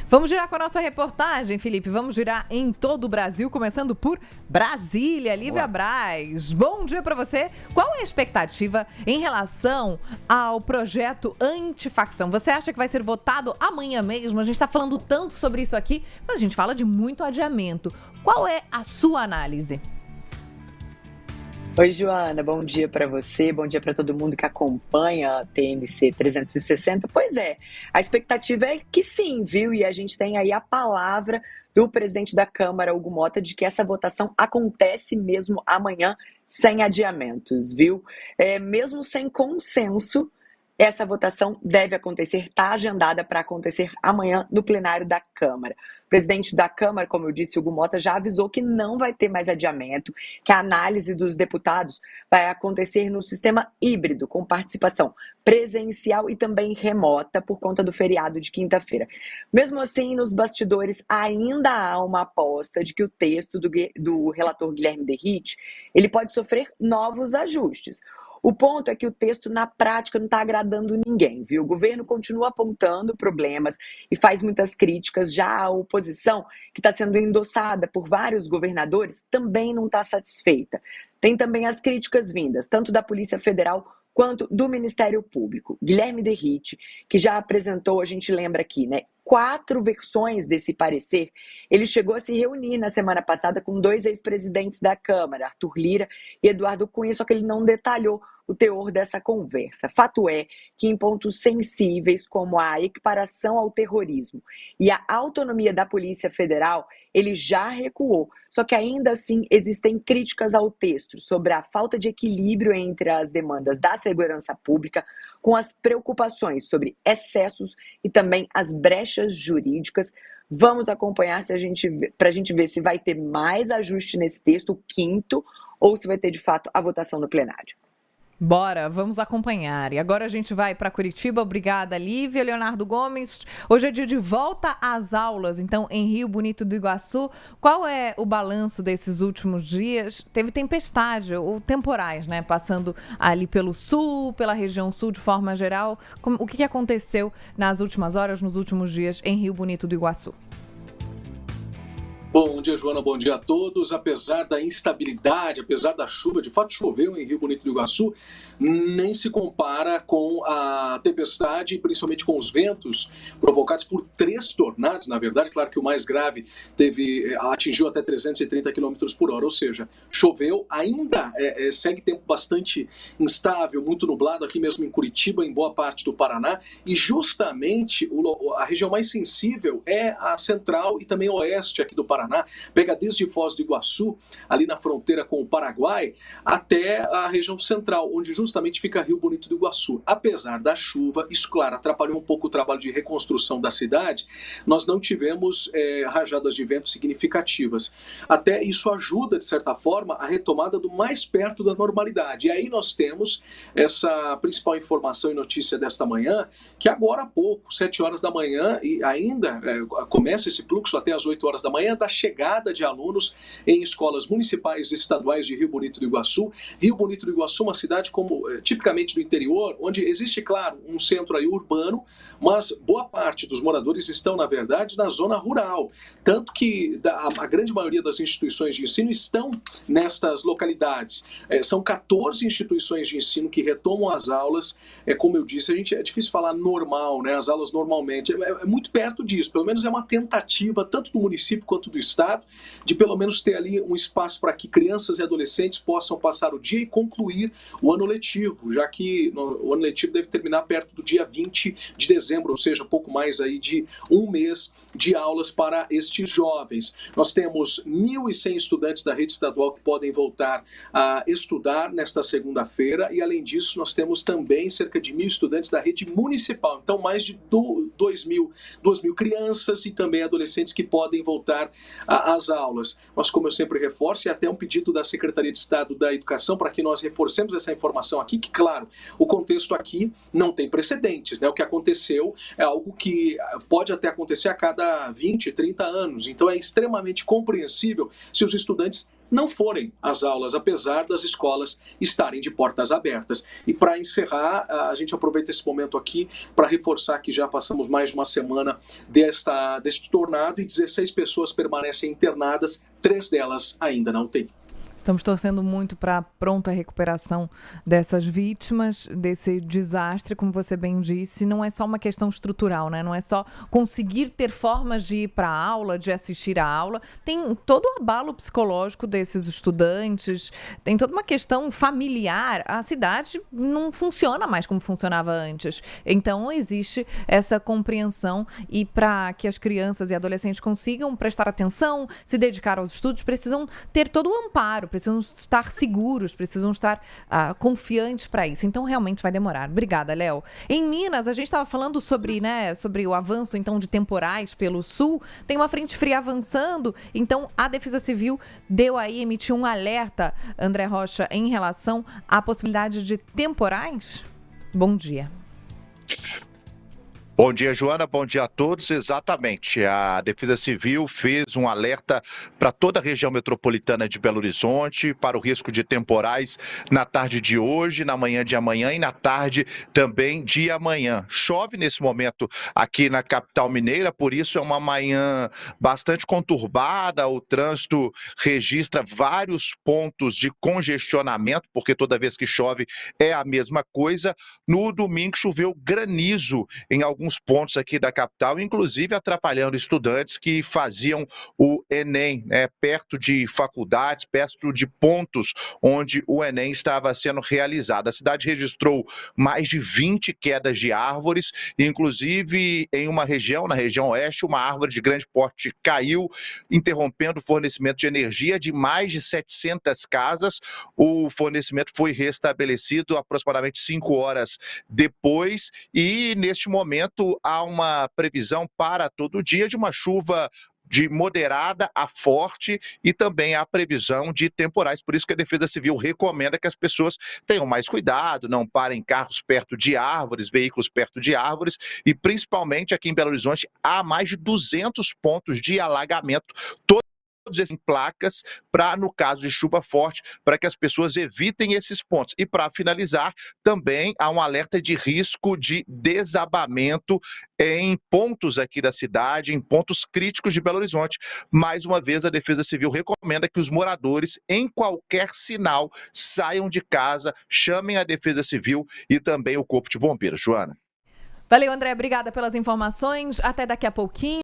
Vamos girar com a nossa reportagem, Felipe. Vamos girar em todo o Brasil, começando por Brasília. Lívia Braz, bom dia para você. Qual é a expectativa em relação ao projeto antifacção? Você acha que vai ser votado amanhã mesmo? A gente está falando tanto sobre isso aqui, mas a gente fala de muito adiamento. Qual é a sua análise? Oi, Joana, bom dia para você, bom dia para todo mundo que acompanha a TMC 360. Pois é, a expectativa é que sim, viu? E a gente tem aí a palavra do presidente da Câmara, Hugo Motta, de que essa votação acontece mesmo amanhã, sem adiamentos, viu? Mesmo sem consenso, essa votação deve acontecer, está agendada para acontecer amanhã no plenário da Câmara. O presidente da Câmara, como eu disse, Hugo Motta, já avisou que não vai ter mais adiamento, que a análise dos deputados vai acontecer no sistema híbrido, com participação presencial e também remota, por conta do feriado de quinta-feira. Mesmo assim, nos bastidores ainda há uma aposta de que o texto do relator Guilherme Derrite, ele pode sofrer novos ajustes. O ponto é que o texto, na prática, não está agradando ninguém, viu? O governo continua apontando problemas e faz muitas críticas. Já a oposição, que está sendo endossada por vários governadores, também não está satisfeita. Tem também as críticas vindas, tanto da Polícia Federal quanto do Ministério Público. Guilherme Derrite, que já apresentou, a gente lembra aqui, 4 versões desse parecer, ele chegou a se reunir na semana passada com 2 ex-presidentes da Câmara, Arthur Lira e Eduardo Cunha, só que ele não detalhou o teor dessa conversa. Fato é que em pontos sensíveis, como a equiparação ao terrorismo e a autonomia da Polícia Federal, ele já recuou. Só que ainda assim existem críticas ao texto sobre a falta de equilíbrio entre as demandas da segurança pública com as preocupações sobre excessos e também as brechas jurídicas. Vamos acompanhar para a gente ver se vai ter mais ajuste nesse texto, o 5º, ou se vai ter de fato a votação no plenário. Bora, vamos acompanhar. E agora a gente vai para Curitiba. Obrigada, Lívia. Leonardo Gomes, hoje é dia de volta às aulas, então, em Rio Bonito do Iguaçu. Qual é o balanço desses últimos dias? Teve tempestade, ou temporais, passando ali pelo sul, pela região sul de forma geral. O que aconteceu nas últimas horas, nos últimos dias, em Rio Bonito do Iguaçu? Bom dia, Joana, bom dia a todos. Apesar da instabilidade, apesar da chuva, de fato choveu em Rio Bonito do Iguaçu, nem se compara com a tempestade, principalmente com os ventos provocados por 3 tornados, na verdade. Claro que o mais grave atingiu até 330 km por hora, ou seja, choveu, ainda segue tempo bastante instável, muito nublado aqui mesmo em Curitiba, em boa parte do Paraná, e justamente a região mais sensível é a central e também oeste aqui do Paraná. Pega desde Foz do Iguaçu, ali na fronteira com o Paraguai, até a região central, onde justamente fica Rio Bonito do Iguaçu. Apesar da chuva, isso, claro, atrapalhou um pouco o trabalho de reconstrução da cidade, nós não tivemos rajadas de vento significativas. Até isso ajuda, de certa forma, a retomada do mais perto da normalidade. E aí nós temos essa principal informação e notícia desta manhã, que agora há pouco, 7 horas da manhã, e ainda começa esse fluxo até as 8 horas da manhã, da chegada de alunos em escolas municipais e estaduais de Rio Bonito do Iguaçu. Rio Bonito do Iguaçu, uma cidade tipicamente do interior, onde existe, claro, um centro aí urbano, mas boa parte dos moradores estão, na verdade, na zona rural. Tanto que a grande maioria das instituições de ensino estão nestas localidades. São 14 instituições de ensino que retomam as aulas. Como eu disse, é difícil falar normal, as aulas normalmente. É muito perto disso, pelo menos é uma tentativa, tanto do município quanto do Estado, de pelo menos ter ali um espaço para que crianças e adolescentes possam passar o dia e concluir o ano letivo, já que o ano letivo deve terminar perto do dia 20 de dezembro, ou seja, pouco mais aí de um mês de aulas para estes jovens. Nós temos 1.100 estudantes da rede estadual que podem voltar a estudar nesta segunda-feira e, além disso, nós temos também cerca de 1.000 estudantes da rede municipal. Então, mais de 2.000 crianças e também adolescentes que podem voltar às aulas. Mas, como eu sempre reforço, e até um pedido da Secretaria de Estado da Educação para que nós reforcemos essa informação aqui, que, claro, o contexto aqui não tem precedentes, O que aconteceu é algo que pode até acontecer a cada 20, 30 anos. Então, é extremamente compreensível se os estudantes não forem às aulas, apesar das escolas estarem de portas abertas. E para encerrar, a gente aproveita esse momento aqui para reforçar que já passamos mais de uma semana deste tornado e 16 pessoas permanecem internadas, 3 delas ainda na UTI. Estamos torcendo muito para a pronta recuperação dessas vítimas, desse desastre, como você bem disse. Não é só uma questão estrutural, né? Não é só conseguir ter formas de ir para a aula, de assistir a aula. Tem todo o abalo psicológico desses estudantes, tem toda uma questão familiar. A cidade não funciona mais como funcionava antes. Então, existe essa compreensão e para que as crianças e adolescentes consigam prestar atenção, se dedicar aos estudos, precisam ter todo o amparo, precisam estar seguros, precisam estar confiantes para isso. Então, realmente vai demorar. Obrigada, Léo. Em Minas, a gente estava falando sobre o avanço, então, de temporais pelo sul. Tem uma frente fria avançando, então a Defesa Civil emitiu um alerta, André Rocha, em relação à possibilidade de temporais? Bom dia. Bom dia, Joana. Bom dia a todos. Exatamente. A Defesa Civil fez um alerta para toda a região metropolitana de Belo Horizonte para o risco de temporais na tarde de hoje, na manhã de amanhã e na tarde também de amanhã. Chove nesse momento aqui na capital mineira, por isso é uma manhã bastante conturbada. O trânsito registra vários pontos de congestionamento, porque toda vez que chove é a mesma coisa. No domingo choveu granizo em alguns pontos aqui da capital, inclusive atrapalhando estudantes que faziam o Enem, perto de faculdades, perto de pontos onde o Enem estava sendo realizado. A cidade registrou mais de 20 quedas de árvores, inclusive em uma região, na região oeste, uma árvore de grande porte caiu, interrompendo o fornecimento de energia de mais de 700 casas. O fornecimento foi restabelecido aproximadamente 5 horas depois e, neste momento, há uma previsão para todo dia de uma chuva de moderada a forte e também há previsão de temporais. Por isso que a Defesa Civil recomenda que as pessoas tenham mais cuidado, não parem carros perto de árvores, veículos perto de árvores e, principalmente, aqui em Belo Horizonte, há mais de 200 pontos de alagamento, todos em placas para, no caso de chuva forte, para que as pessoas evitem esses pontos. E para finalizar, também há um alerta de risco de desabamento em pontos aqui da cidade, em pontos críticos de Belo Horizonte. Mais uma vez, a Defesa Civil recomenda que os moradores, em qualquer sinal, saiam de casa, chamem a Defesa Civil e também o Corpo de Bombeiros. Joana. Valeu, André. Obrigada pelas informações. Até daqui a pouquinho.